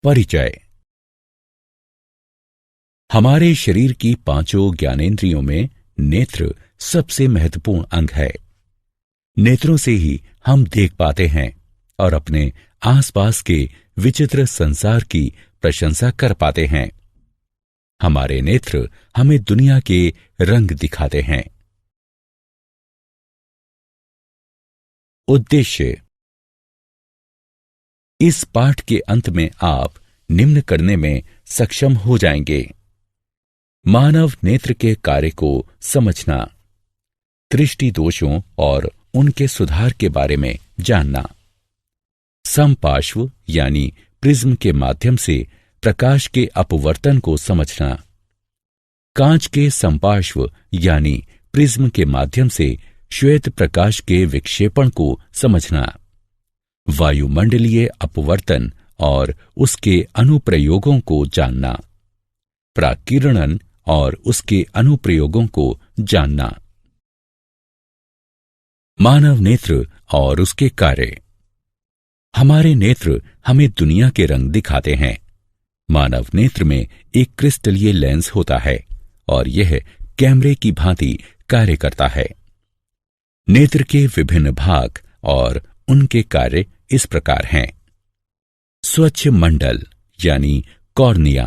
परिचय। हमारे शरीर की पांचों ज्ञानेंद्रियों में नेत्र सबसे महत्वपूर्ण अंग है। नेत्रों से ही हम देख पाते हैं और अपने आसपास के विचित्र संसार की प्रशंसा कर पाते हैं। हमारे नेत्र हमें दुनिया के रंग दिखाते हैं। उद्देश्य। इस पाठ के अंत में आप निम्न करने में सक्षम हो जाएंगे: मानव नेत्र के कार्य को समझना, दृष्टि दोषों और उनके सुधार के बारे में जानना, समपार्श्व यानी प्रिज्म के माध्यम से प्रकाश के अपवर्तन को समझना, कांच के समपार्श्व यानी प्रिज्म के माध्यम से श्वेत प्रकाश के विक्षेपण को समझना, वायुमंडलीय अपवर्तन और उसके अनुप्रयोगों को जानना, प्राकिरणन और उसके अनुप्रयोगों को जानना। मानव नेत्र और उसके कार्य। हमारे नेत्र हमें दुनिया के रंग दिखाते हैं। मानव नेत्र में एक क्रिस्टलीय लेंस होता है और यह कैमरे की भांति कार्य करता है। नेत्र के विभिन्न भाग और उनके कार्य इस प्रकार हैं: स्वच्छ मंडल यानी कॉर्निया,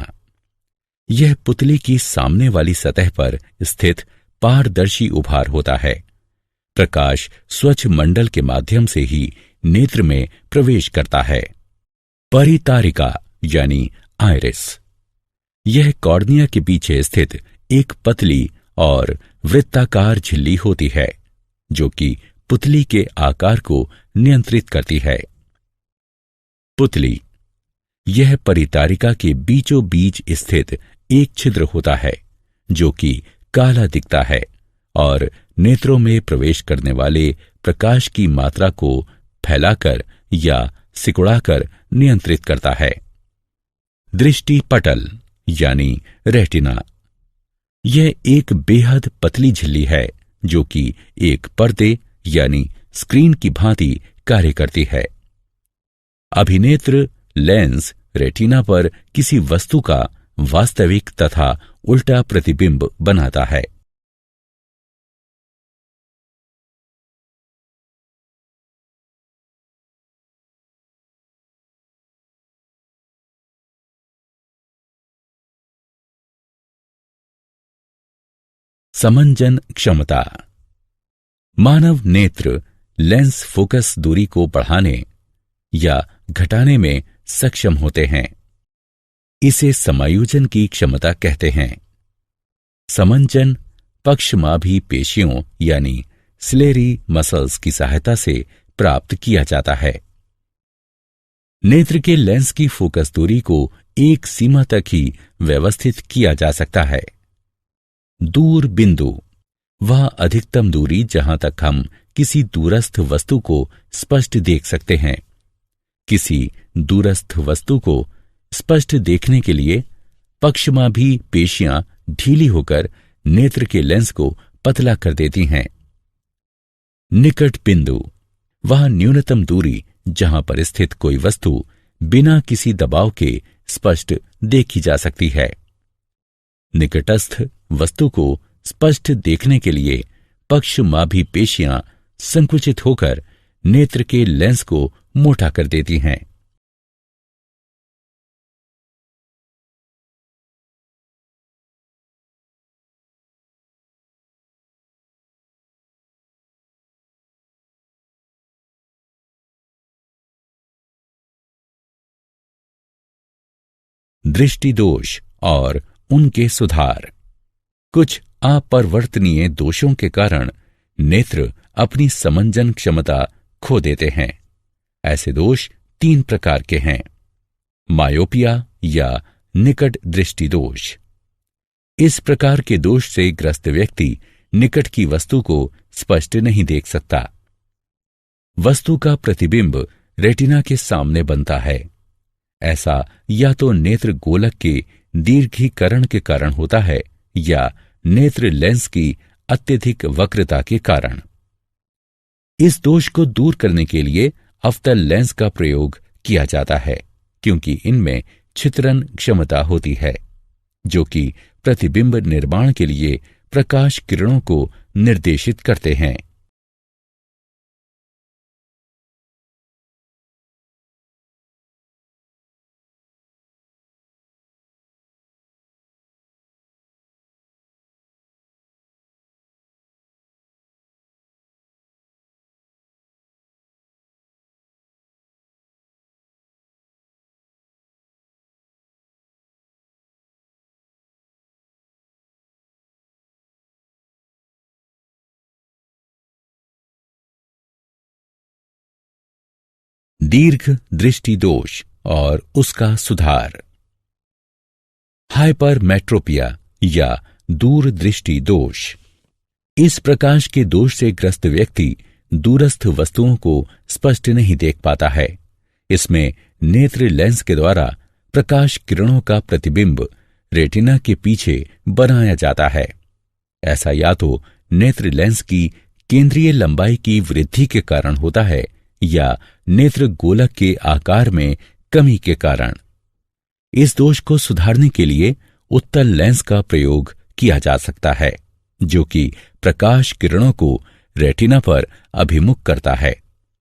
यह पुतली की सामने वाली सतह पर स्थित पारदर्शी उभार होता है। प्रकाश स्वच्छ मंडल के माध्यम से ही नेत्र में प्रवेश करता है। परितारिका यानी आइरिस, यह कॉर्निया के पीछे स्थित एक पतली और वृत्ताकार झिल्ली होती है जो कि पुतली के आकार को नियंत्रित करती है। पुतली, यह परितारिका के बीचों बीच स्थित एक छिद्र होता है जो कि काला दिखता है और नेत्रों में प्रवेश करने वाले प्रकाश की मात्रा को फैलाकर या सिकुड़ाकर नियंत्रित करता है। दृष्टि पटल यानी रेटिना, यह एक बेहद पतली झिल्ली है जो कि एक पर्दे यानी स्क्रीन की भांति कार्य करती है। अभिनेत्र लेंस रेटिना पर किसी वस्तु का वास्तविक तथा उल्टा प्रतिबिंब बनाता है। समंजन क्षमता। मानव नेत्र लेंस फोकस दूरी को बढ़ाने या घटाने में सक्षम होते हैं। इसे समायोजन की क्षमता कहते हैं। समंजन पक्षमाभी पेशियों यानी सिलेरी मसल्स की सहायता से प्राप्त किया जाता है। नेत्र के लेंस की फोकस दूरी को एक सीमा तक ही व्यवस्थित किया जा सकता है। दूर बिंदु, वह अधिकतम दूरी जहां तक हम किसी दूरस्थ वस्तु को स्पष्ट देख सकते हैं। किसी दूरस्थ वस्तु को स्पष्ट देखने के लिए पक्षमाभी पेशियां ढीली होकर नेत्र के लेंस को पतला कर देती हैं। निकट बिंदु, वह न्यूनतम दूरी जहां पर स्थित कोई वस्तु बिना किसी दबाव के स्पष्ट देखी जा सकती है। निकटस्थ वस्तु को स्पष्ट देखने के लिए पक्षमाभी पेशियां संकुचित होकर नेत्र के लेंस को मोटा कर देती हैं। दृष्टि दोष और उनके सुधार। कुछ अपरिवर्तनीय दोषों के कारण नेत्र अपनी समंजन क्षमता खो देते हैं। ऐसे दोष 3 प्रकार के हैं: मायोपिया या निकट दृष्टि दोष। इस प्रकार के दोष से ग्रस्त व्यक्ति निकट की वस्तु को स्पष्ट नहीं देख सकता। वस्तु का प्रतिबिंब रेटिना के सामने बनता है। ऐसा या तो नेत्र गोलक के दीर्घीकरण के कारण होता है या नेत्र लेंस की अत्यधिक वक्रता के कारण। इस दोष को दूर करने के लिए अवतल लेंस का प्रयोग किया जाता है, क्योंकि इनमें छितरन क्षमता होती है, जो कि प्रतिबिंब निर्माण के लिए प्रकाश किरणों को निर्देशित करते हैं। दीर्घ दृष्टि दोष और उसका सुधार। हाइपरमेट्रोपिया या दूर दृष्टि दोष। इस प्रकाश के दोष से ग्रस्त व्यक्ति दूरस्थ वस्तुओं को स्पष्ट नहीं देख पाता है। इसमें नेत्र लेंस के द्वारा प्रकाश किरणों का प्रतिबिंब रेटिना के पीछे बनाया जाता है। ऐसा या तो नेत्र लेंस की केंद्रीय लंबाई की वृद्धि के कारण होता है या नेत्र गोलक के आकार में कमी के कारण। इस दोष को सुधारने के लिए उत्तल लेंस का प्रयोग किया जा सकता है, जो कि प्रकाश किरणों को रेटिना पर अभिमुख करता है,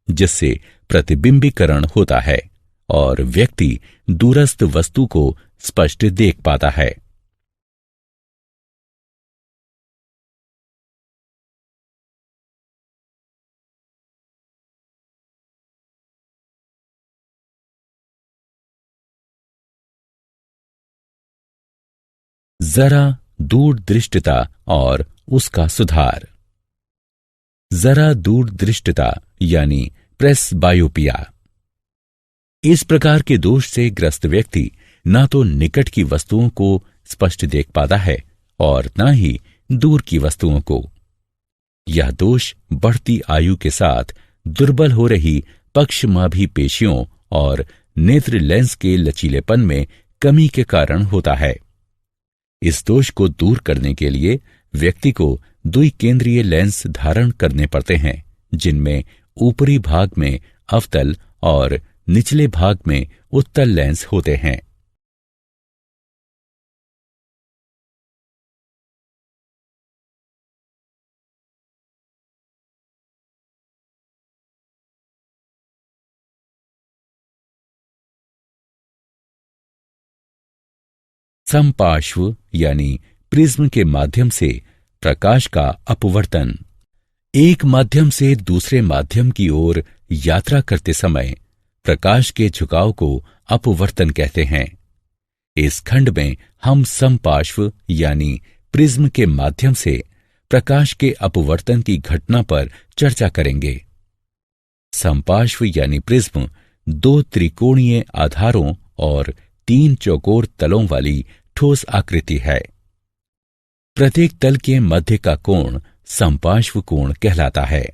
जिससे प्रतिबिंबीकरण होता है और व्यक्ति दूरस्थ वस्तु को स्पष्ट देख पाता है। जरा दूरदृष्टिता और उसका सुधार। जरा दूरदृष्टिता यानी प्रेसबायोपिया। इस प्रकार के दोष से ग्रस्त व्यक्ति न तो निकट की वस्तुओं को स्पष्ट देख पाता है और न ही दूर की वस्तुओं को। यह दोष बढ़ती आयु के साथ दुर्बल हो रही पक्षमाभी पेशियों और नेत्र लेंस के लचीलेपन में कमी के कारण होता है। इस दोष को दूर करने के लिए व्यक्ति को द्विकेंद्रीय लेंस धारण करने पड़ते हैं, जिनमें ऊपरी भाग में अवतल और निचले भाग में उत्तल लेंस होते हैं। समपार्श्व यानी प्रिज्म के माध्यम से प्रकाश का अपवर्तन। एक माध्यम से दूसरे माध्यम की ओर यात्रा करते समय प्रकाश के झुकाव को अपवर्तन कहते हैं। इस खंड में हम समपार्श्व यानी प्रिज्म के माध्यम से प्रकाश के अपवर्तन की घटना पर चर्चा करेंगे। समपार्श्व यानी प्रिज्म दो त्रिकोणीय आधारों और तीन चौकोर तलों वाली ठोस आकृति है। प्रत्येक तल के मध्य का कोण समपार्श्व कोण कहलाता है।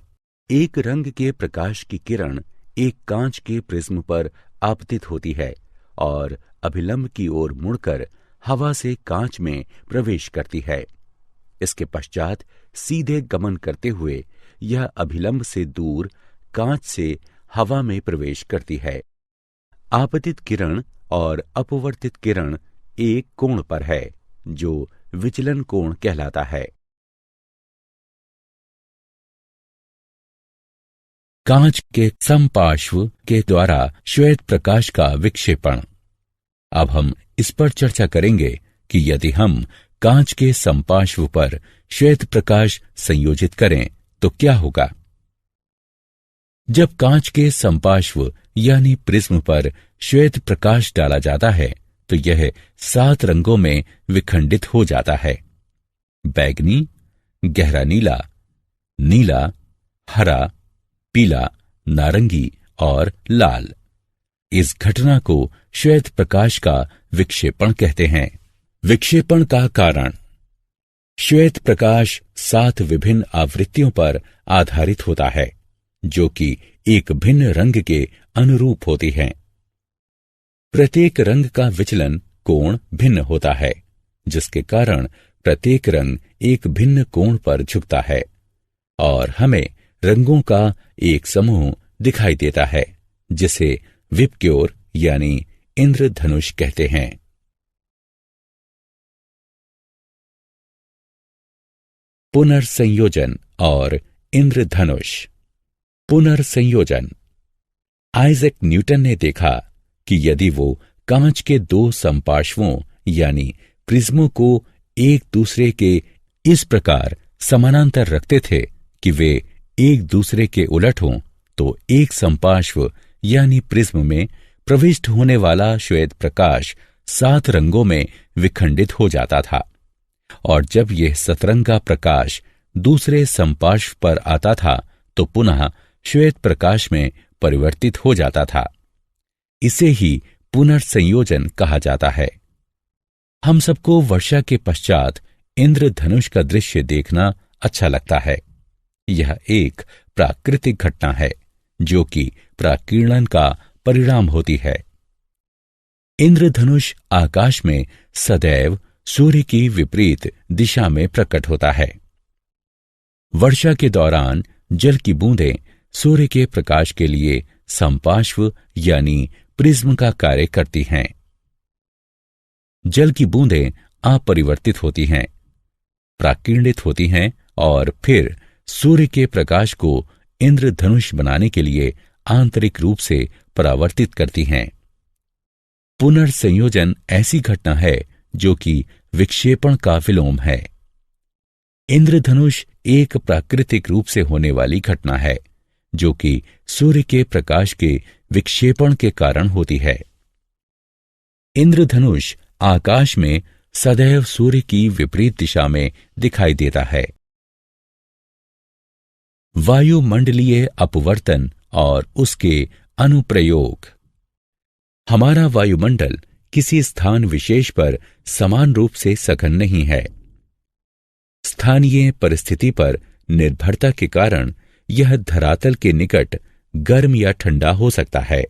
एक रंग के प्रकाश की किरण एक कांच के प्रिज्म पर आपतित होती है और अभिलंब की ओर मुड़कर हवा से कांच में प्रवेश करती है। इसके पश्चात सीधे गमन करते हुए यह अभिलंब से दूर कांच से हवा में प्रवेश करती है। आपतित किरण और अपवर्तित किरण एक कोण पर है, जो विचलन कोण कहलाता है। कांच के समपार्श्व के द्वारा श्वेत प्रकाश का विक्षेपण। अब हम इस पर चर्चा करेंगे कि यदि हम कांच के समपार्श्व पर श्वेत प्रकाश संयोजित करें तो क्या होगा। जब कांच के समपार्श्व यानी प्रिज्म पर श्वेत प्रकाश डाला जाता है तो यह 7 रंगों में विखंडित हो जाता है। बैगनी, गहरा नीला, नीला, हरा, पीला, नारंगी और लाल। इस घटना को श्वेत प्रकाश का विक्षेपण कहते हैं। विक्षेपण का कारण। श्वेत प्रकाश 7 विभिन्न आवृत्तियों पर आधारित होता है, जो कि एक भिन्न रंग के अनुरूप होती हैं। प्रत्येक रंग का विचलन कोण भिन्न होता है, जिसके कारण प्रत्येक रंग एक भिन्न कोण पर झुकता है और हमें रंगों का एक समूह दिखाई देता है, जिसे विबग्योर यानी इंद्रधनुष कहते हैं। पुनर्संयोजन और इंद्रधनुष। पुनर्संयोजन। आइजैक न्यूटन ने देखा कि यदि वो कांच के दो समपार्श्वों यानी प्रिज्मों को एक दूसरे के इस प्रकार समानांतर रखते थे कि वे एक दूसरे के उलट हों, तो एक समपार्श्व यानी प्रिज्म में प्रविष्ट होने वाला श्वेत प्रकाश 7 रंगों में विखंडित हो जाता था, और जब यह सतरंगा प्रकाश दूसरे समपार्श्व पर आता था तो पुनः श्वेत प्रकाश में परिवर्तित हो जाता था। इसे ही पुनर्संयोजन कहा जाता है। हम सबको वर्षा के पश्चात इंद्रधनुष का दृश्य देखना अच्छा लगता है। यह एक प्राकृतिक घटना है जो कि प्राकीर्णन का परिणाम होती है। इंद्रधनुष आकाश में सदैव सूर्य की विपरीत दिशा में प्रकट होता है। वर्षा के दौरान जल की बूंदें सूर्य के प्रकाश के लिए समपार्श्व यानी प्रिज्म का कार्य करती हैं। जल की बूंदें अपरिवर्तित होती हैं, प्राकीर्णित होती हैं और फिर सूर्य के प्रकाश को इंद्रधनुष बनाने के लिए आंतरिक रूप से परावर्तित करती हैं। पुनर्संयोजन ऐसी घटना है जो कि विक्षेपण का विलोम है। इंद्रधनुष एक प्राकृतिक रूप से होने वाली घटना है जो कि सूर्य के प्रकाश के विक्षेपण के कारण होती है। इंद्रधनुष आकाश में सदैव सूर्य की विपरीत दिशा में दिखाई देता है। वायुमंडलीय अपवर्तन और उसके अनुप्रयोग। हमारा वायुमंडल किसी स्थान विशेष पर समान रूप से सघन नहीं है। स्थानीय परिस्थिति पर निर्भरता के कारण यह धरातल के निकट गर्म या ठंडा हो सकता है।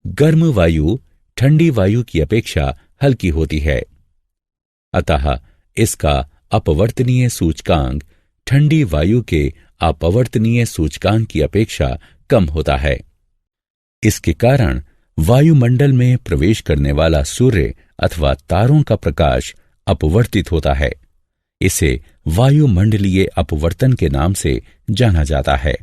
गर्म वायु ठंडी वायु की अपेक्षा हल्की होती है, अतः इसका अपवर्तनीय सूचकांक ठंडी वायु के अपवर्तनीय सूचकांक की अपेक्षा कम होता है। इसके कारण वायुमंडल में प्रवेश करने वाला सूर्य अथवा तारों का प्रकाश अपवर्तित होता है। इसे वायुमंडलीय अपवर्तन के नाम से जाना जाता है।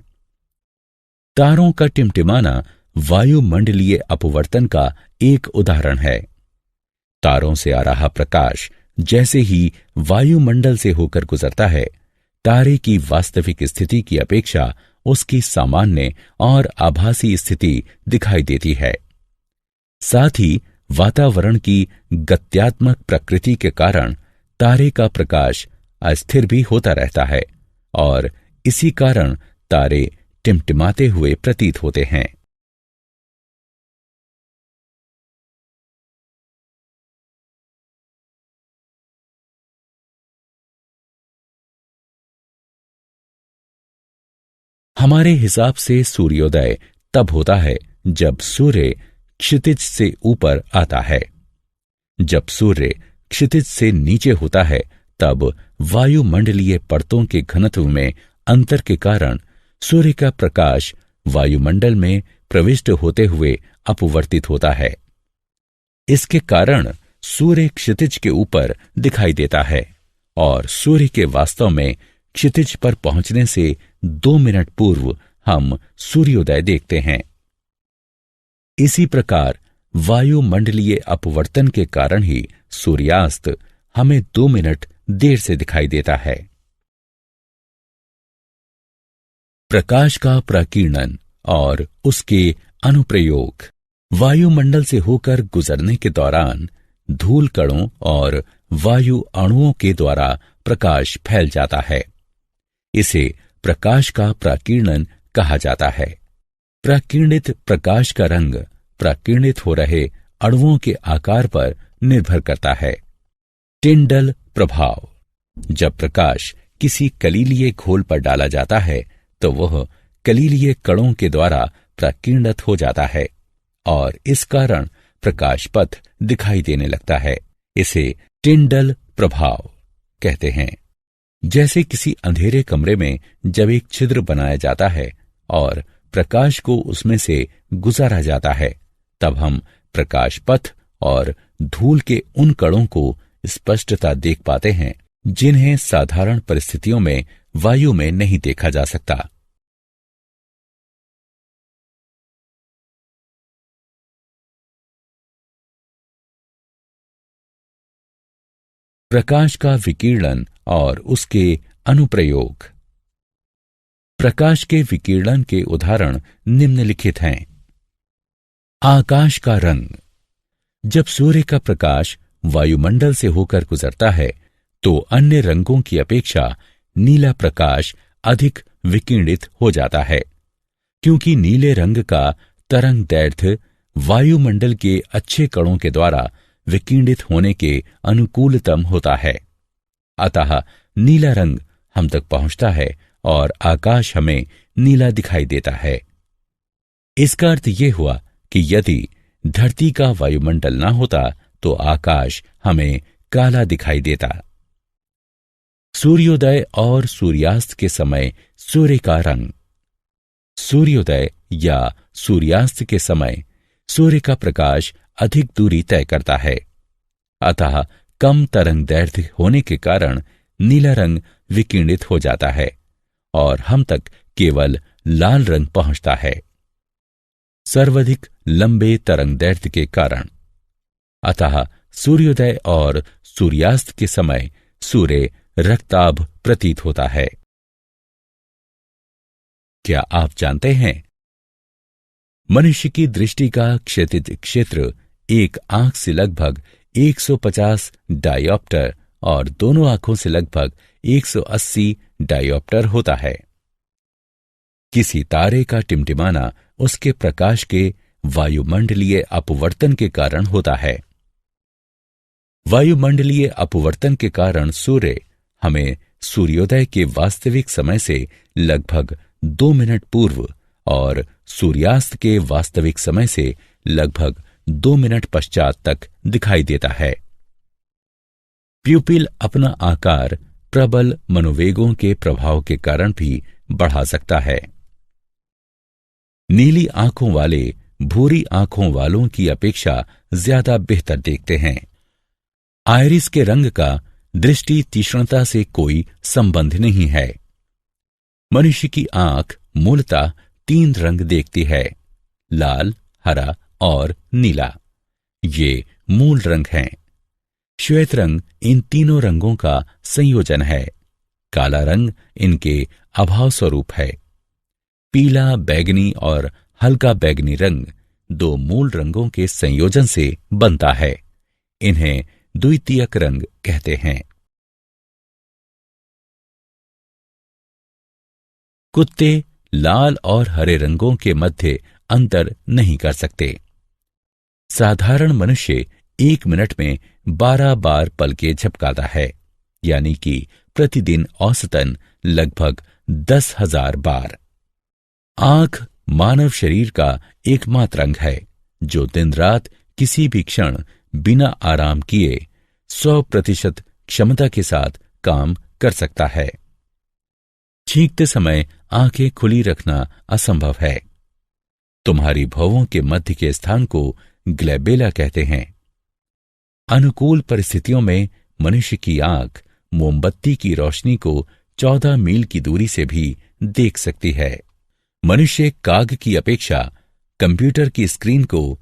तारों का टिमटिमाना वायुमंडलीय अपवर्तन का एक उदाहरण है। तारों से आ रहा प्रकाश जैसे ही वायुमंडल से होकर गुजरता है, तारे की वास्तविक स्थिति की अपेक्षा उसकी सामान्य और आभासी स्थिति दिखाई देती है। साथ ही वातावरण की गत्यात्मक प्रकृति के कारण तारे का प्रकाश अस्थिर भी होता रहता है और इसी कारण तारे टिमटिमाते हुए प्रतीत होते हैं। हमारे हिसाब से सूर्योदय तब होता है जब सूर्य क्षितिज से ऊपर आता है। जब सूर्य क्षितिज से नीचे होता है तब वायुमंडलीय परतों के घनत्व में अंतर के कारण सूर्य का प्रकाश वायुमंडल में प्रविष्ट होते हुए अपवर्तित होता है। इसके कारण सूर्य क्षितिज के ऊपर दिखाई देता है और सूर्य के वास्तव में क्षितिज पर पहुंचने से 2 मिनट पूर्व हम सूर्योदय देखते हैं। इसी प्रकार वायुमंडलीय अपवर्तन के कारण ही सूर्यास्त हमें 2 मिनट देर से दिखाई देता है। प्रकाश का प्राकीर्णन और उसके अनुप्रयोग। वायुमंडल से होकर गुजरने के दौरान धूल कणों और वायु अणुओं के द्वारा प्रकाश फैल जाता है। इसे प्रकाश का प्राकीर्णन कहा जाता है। प्राकीर्णित प्रकाश का रंग प्राकीर्णित हो रहे अणुओं के आकार पर निर्भर करता है। टिंडल प्रभाव। जब प्रकाश किसी कलीलीय घोल पर डाला जाता है तो वह कलीलीय कणों के द्वारा प्राकीर्णित हो जाता है और इस कारण प्रकाश पथ दिखाई देने लगता है। इसे टिंडल प्रभाव कहते हैं। जैसे किसी अंधेरे कमरे में जब एक छिद्र बनाया जाता है और प्रकाश को उसमें से गुजारा जाता है, तब हम प्रकाश पथ और धूल के उन कणों को स्पष्टता देख पाते हैं जिन्हें साधारण परिस्थितियों में वायु में नहीं देखा जा सकता। प्रकाश का विकिरण और उसके अनुप्रयोग। प्रकाश के विकिरण के उदाहरण निम्नलिखित हैं। आकाश का रंग। जब सूर्य का प्रकाश वायुमंडल से होकर गुजरता है तो अन्य रंगों की अपेक्षा नीला प्रकाश अधिक विकिरणित हो जाता है, क्योंकि नीले रंग का तरंग दैर्ध्य वायुमंडल के अच्छे कणों के द्वारा विकिरणित होने के अनुकूलतम होता है। अतः नीला रंग हम तक पहुंचता है और आकाश हमें नीला दिखाई देता है। इसका अर्थ यह हुआ कि यदि धरती का वायुमंडल न होता तो आकाश हमें काला दिखाई देता। सूर्योदय और सूर्यास्त के समय सूर्य का रंग। सूर्योदय या सूर्यास्त के समय सूर्य का प्रकाश अधिक दूरी तय करता है, अतः कम तरंग दैर्ध्य होने के कारण नीला रंग विकिरणित हो जाता है और हम तक केवल लाल रंग पहुंचता है। सर्वाधिक लंबे तरंग दैर्ध्य के कारण, अतः सूर्योदय और सूर्यास्त के समय सूर्य रक्ताभ प्रतीत होता है। क्या आप जानते हैं मनुष्य की दृष्टि का क्षैतिज क्षेत्र एक आंख से लगभग 150 डायोप्टर और दोनों आंखों से लगभग 180 डायोप्टर होता है। किसी तारे का टिमटिमाना उसके प्रकाश के वायुमंडलीय अपवर्तन के कारण होता है। वायुमंडलीय अपवर्तन के कारण सूर्य हमें सूर्योदय के वास्तविक समय से लगभग 2 मिनट पूर्व और सूर्यास्त के वास्तविक समय से लगभग 2 मिनट पश्चात तक दिखाई देता है। प्यूपिल अपना आकार प्रबल मनोवेगों के प्रभाव के कारण भी बढ़ा सकता है। नीली आंखों वाले भूरी आंखों वालों की अपेक्षा ज्यादा बेहतर देखते हैं। आयरिस के रंग का दृष्टि तीक्ष्णता से कोई संबंध नहीं है। मनुष्य की आंख मूलतः 3 रंग देखती है, लाल, हरा और नीला। ये मूल रंग हैं। श्वेत रंग इन तीनों रंगों का संयोजन है। काला रंग इनके अभाव स्वरूप है। पीला, बैगनी और हल्का बैगनी रंग 2 मूल रंगों के संयोजन से बनता है। इन्हें द्वितीयक रंग कहते हैं। कुत्ते लाल और हरे रंगों के मध्य अंतर नहीं कर सकते। साधारण मनुष्य 1 मिनट में 12 बार पलकें झपकाता है, यानी कि प्रतिदिन औसतन लगभग 10,000 बार। आंख मानव शरीर का एकमात्र अंग है जो दिन रात किसी भी क्षण बिना आराम किए 100% क्षमता के साथ काम कर सकता है। छींकते समय आंखें खुली रखना असंभव है। तुम्हारी भौहों के मध्य के स्थान को ग्लैबेला कहते हैं। अनुकूल परिस्थितियों में मनुष्य की आंख मोमबत्ती की रोशनी को 14 मील की दूरी से भी देख सकती है। मनुष्य काग की अपेक्षा कंप्यूटर की स्क्रीन को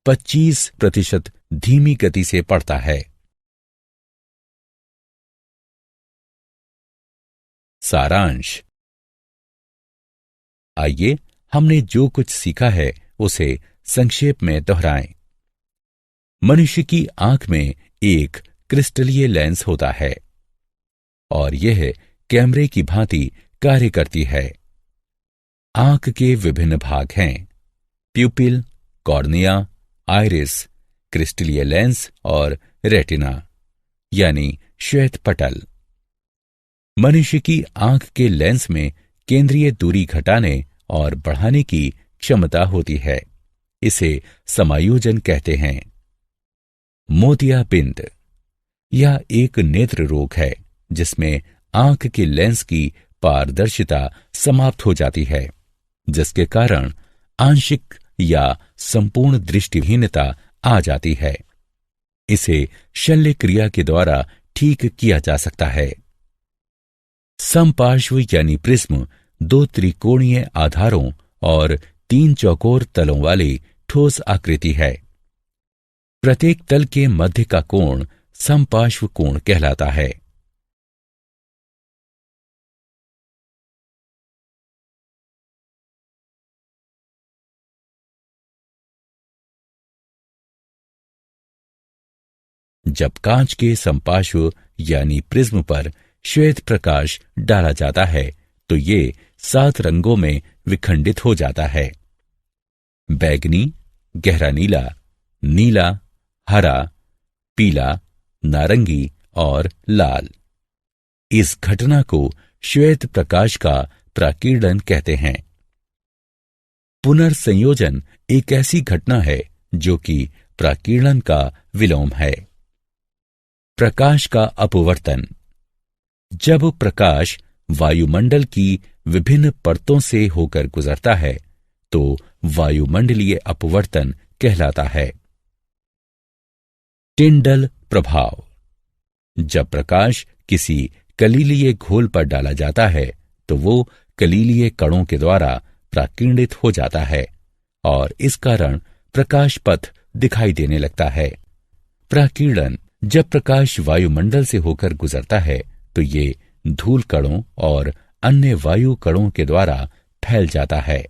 25% धीमी गति से पढ़ता है। सारांश। आइए हमने जो कुछ सीखा है उसे संक्षेप में दोहराएं। मनुष्य की आंख में एक क्रिस्टलीय लेंस होता है और यह कैमरे की भांति कार्य करती है। आंख के विभिन्न भाग हैं: प्यूपिल, कॉर्निया, आइरिस, क्रिस्टलीय लेंस और रेटिना, यानी श्वेत पटल। मनुष्य की आंख के लेंस में केंद्रीय दूरी घटाने और बढ़ाने की क्षमता होती है। इसे समायोजन कहते हैं। मोतियाबिंद। यह एक नेत्र रोग है जिसमें आंख के लेंस की पारदर्शिता समाप्त हो जाती है, जिसके कारण आंशिक या संपूर्ण दृष्टिहीनता आ जाती है। इसे शल्य क्रिया के द्वारा ठीक किया जा सकता है। समपार्श्व यानी प्रिज्म दो त्रिकोणीय आधारों और तीन चौकोर तलों वाली ठोस आकृति है। प्रत्येक तल के मध्य का कोण समपार्श्व कोण कहलाता है। जब कांच के समपार्श्व यानी प्रिज्म पर श्वेत प्रकाश डाला जाता है तो ये 7 रंगों में विखंडित हो जाता है। बैगनी, गहरा नीला, नीला, हरा, पीला, नारंगी और लाल। इस घटना को श्वेत प्रकाश का प्राकीर्णन कहते हैं। पुनर्संयोजन एक ऐसी घटना है जो कि प्राकीर्णन का विलोम है। प्रकाश का अपवर्तन। जब प्रकाश वायुमंडल की विभिन्न परतों से होकर गुजरता है तो वायुमंडलीय अपवर्तन कहलाता है। टिंडल प्रभाव। जब प्रकाश किसी कलीलीय घोल पर डाला जाता है तो वो कलीलीय कणों के द्वारा प्राकीर्णित हो जाता है और इस कारण प्रकाश पथ दिखाई देने लगता है। प्राकीर्णन। जब प्रकाश वायुमंडल से होकर गुजरता है तो ये धूल कणों और अन्य वायु कणों के द्वारा फैल जाता है।